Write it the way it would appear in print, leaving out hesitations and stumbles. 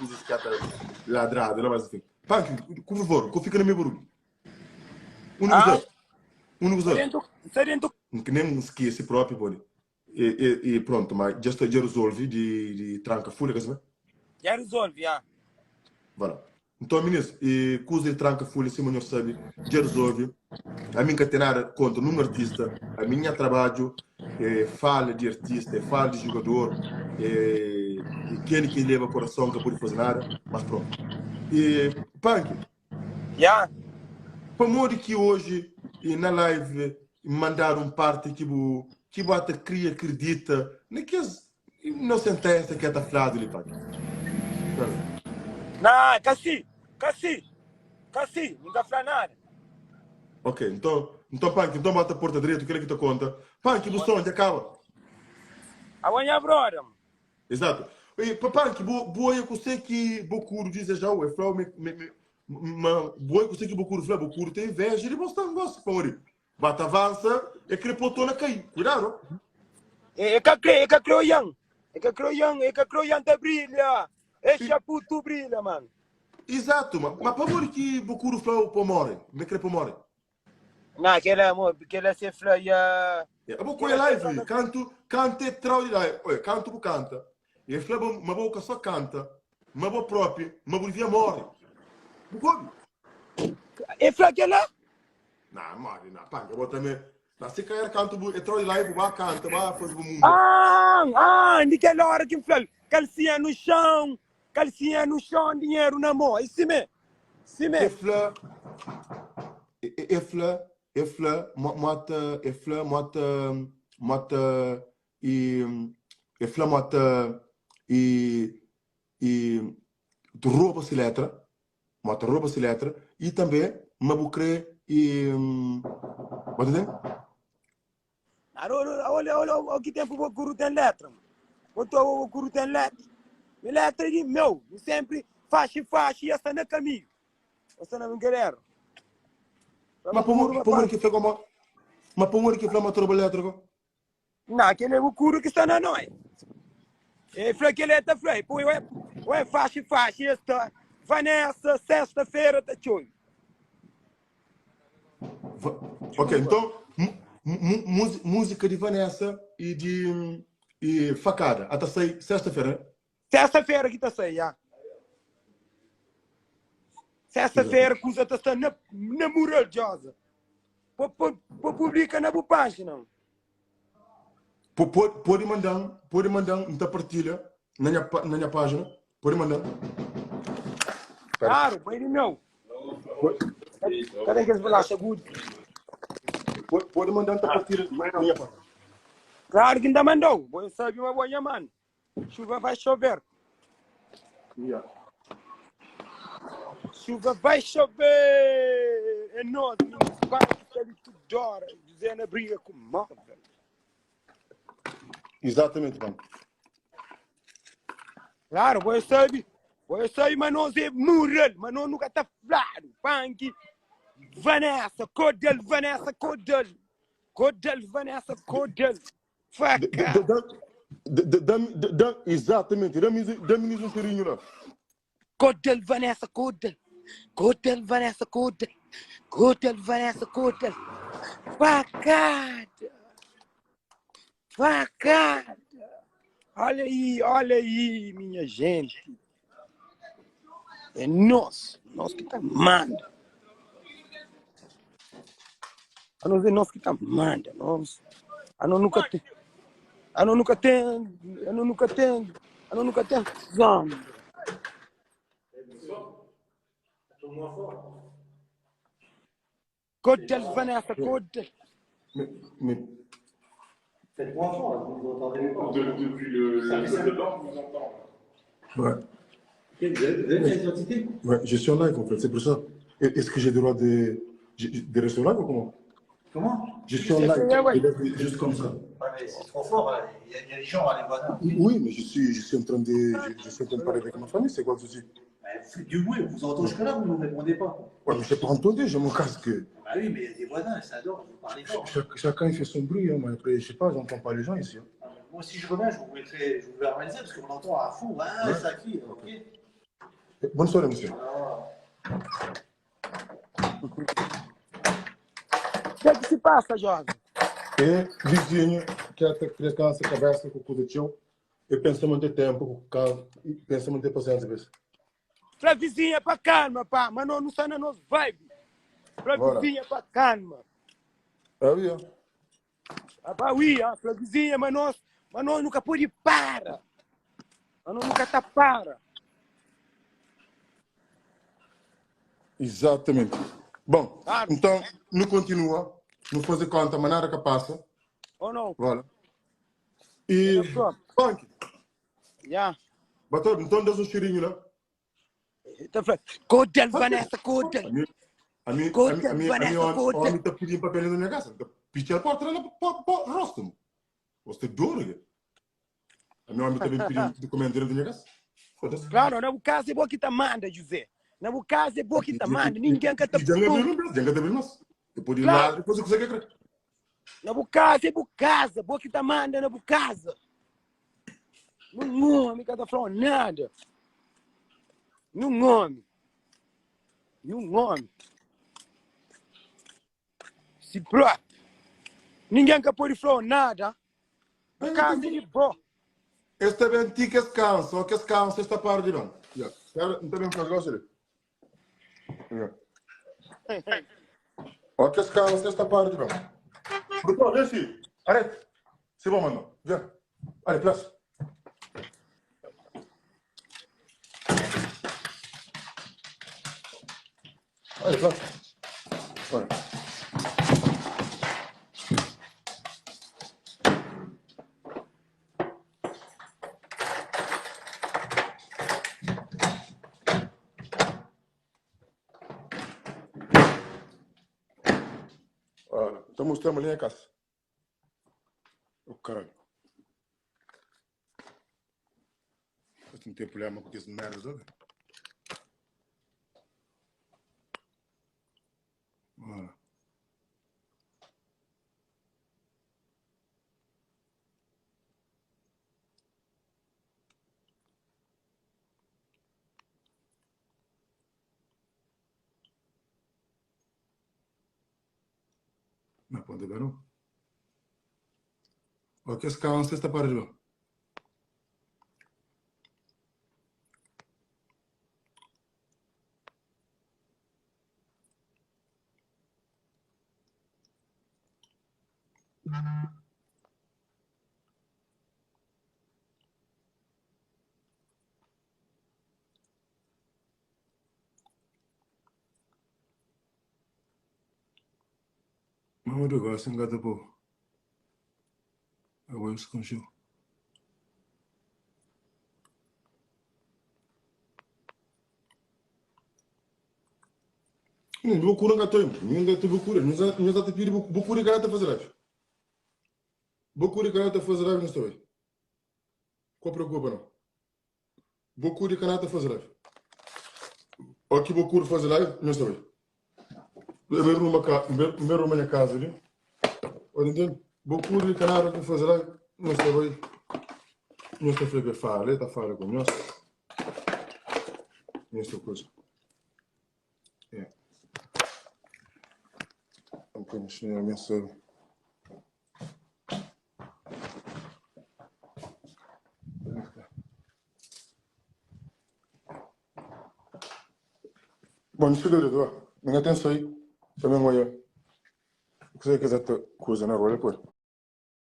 coisas que até ladrado, mas assim. Punk, por favor, fica no meu barulho. Serento. Que nem esquece próprio, pode. E pronto, mas já resolve de tranca folha, assim, já resolve, já. Voilà. Então, ministro, e coisa de tranca folha, se o senhor sabe, já resolve. A mim que tem nada contra um artista, a minha trabalho, fala de artista, fala de jogador, e quem que leva coração que pode fazer nada, mas pronto. E, Punk, já. para modo que hoje, na live, mandaram parte que bota, cria, acredita, naqueles, não sentença que está falado ali, Punk. Não, Cassi, não está falando nada. Ok, então Punk, então bota a porta direita, o que é que te conta? Punk, o som, acaba. Amanhã, brother. Exato. E, Punk, boa, eu sei que Bocuro diz já, é flor, boa, eu sei que Bocuro tem inveja, ele mostra um negócio, pô, bata avança, é que ele botou na cair, cuidado. É que croião tá brilha, é chaputo brilha, mano. Exato, mas para morrer que Bocuro flor para morrer, não é que ele para morrer. Não, aquela se flaya. A Bocuro é live, canto é trau de live, olha, canto canta, e ele flor, uma boca só canta, uma boa própria, uma bolivia morre. Bocuro. É flagela? Não, morre, não, Punk, eu vou também. Se cair canto, entrou em live, vai cantar, vai fazer o mundo. Naquela hora que flor, calcinha no chão, dinheiro na mão, é assim mesmo. E rouba-se letra, e também, mabucre e. Pode entender? Olha que tempo o guru tem letra. O guru tem letra. E letra de meu, sempre faz, e essa não é caminho. Essa não é galera. Mas por que foi como. Mas por que foi uma trova letra? Não, aquele é o guru que está na nós. E foi aquele letra, foi. Pô, faz, esta. Vanessa, sexta-feira, tá show. Ok, então, música de Vanessa e de Facada, até sair sexta-feira. Sexta-feira que tá saindo, já. Sexta-feira, que você está na mural, Josa. Para publicar na página. Pode mandar, então partilha na minha página. Pode mandar. Claro, vai de meu. Cadê que eles vão lá, segundo? Pode mandar, então partilha na minha página. Claro que ainda mandou. Vou saber uma boa mano. Chuva vai chover. Yeah. Chuva vai chover. É nós, meus pais, que ele tudo hora. Dizendo a briga com Marvel. Exatamente, mano. Claro, vou saber, mas não sei mural, mas não nunca está falado. Punk, Vanessa, Codel. Faca. Exatamente, dá-me um carinho lá. Codel, Vanessa. Facada. Olha aí, minha gente. É nós que tá manda. Nós que tá manda. Nós nunca tem zombo. Codel, Vanessa, Codel. Faites moins fort, vous entendez pas. Depuis le blanc, on vous entend. Ouais. Vous avez fait l'identité? Ouais, je suis en live en fait, c'est pour ça. Est-ce que j'ai le droit de rester en live ou comment? Comment? Je suis en live, juste comme ça. Ouais, mais c'est trop fort, il y a des gens à les voir. Oui, mais je suis en train de parler avec ma famille, c'est quoi le souci? Faites du bruit, on vous entend jusque-là, vous ne nous répondez pas. Ouais, mais je n'ai pas entendu, j'ai mon casque. Bah oui, mais il y a des voisins, ils s'adorent, vous parlez fort. Chacun il fait son bruit, hein, mais après, je sais pas, j'entends pas les gens ici. Hein. Moi, si je reviens, je vous verbaliser parce qu'on entend à fond, ouais. Ça crie, ok. Bonne soirée, monsieur. O que se passa, jovem? E vizinho que até criança conversa com o Cudetio e pensamento de tempo, com o carro, e pensamento de paciência. Pra vizinha, pra calma, pá. Mas não sai na nossa vibe. Pra vizinha, pra calma. Ah, oui, hein? Ah, pá, oui, hein? Pra vizinha, mas nós nunca pode para. Mas nós nunca tá para. Exatamente. Bom, Claro. então, não continua, não fazer conta, mas nada que passa. Ou não? Voilà. E, punk, Já. batou, então dá um cheirinho lá. Tá falando, Codel, Vanessa, Codel. A mim tá pedindo papel na minha casa. Pichar a porta lá para rosto. Você é duro, a minha homem também pedindo documento dentro da minha casa. Foda-se. Claro, na casa é boa que tá manda, José. Na casa é boa que tá manda. Ninguém quer tá depois de lá, depois eu consigo acreditar. Na casa é boa casa. Boa que tá manda na casa. Não, amiga, tá falando nada. Não homem. Se próprio. Ninguém quer pôr falar nada. Na casa é de boa. Este é bem que esse canso, ou que esse canso está para de não. Já. Não tem bem fazer você. Ou que esse canso está para de não. Doutor, vem assim. Arrête. C'est bon maintenant. Viens. Allez, place. Allez, place. Voilà. Voilà. Então mostramos ali a casa. O caralho. Você não tem problema com esse merda, sabe? Voilà. Não pode ver, não? O que esse canso está para de não. Vamos jogar sem gata, pô. Agora isso com show. Bukura nga toy ninga te bukura nza te piri bukuri kana te fazer bukuri kana te fazer não estou ko preocupa não bukuri kana te fazer o que bukuri fazer não estou meu ruma na casa ali o entende bukuri kana te fazer não estou frega fala tá fala com nós nesta coisa Конечно, я мясо. Bom, não sei do ninguém tem isso aí. Também vai. O que você quiser coisa na rola, pô.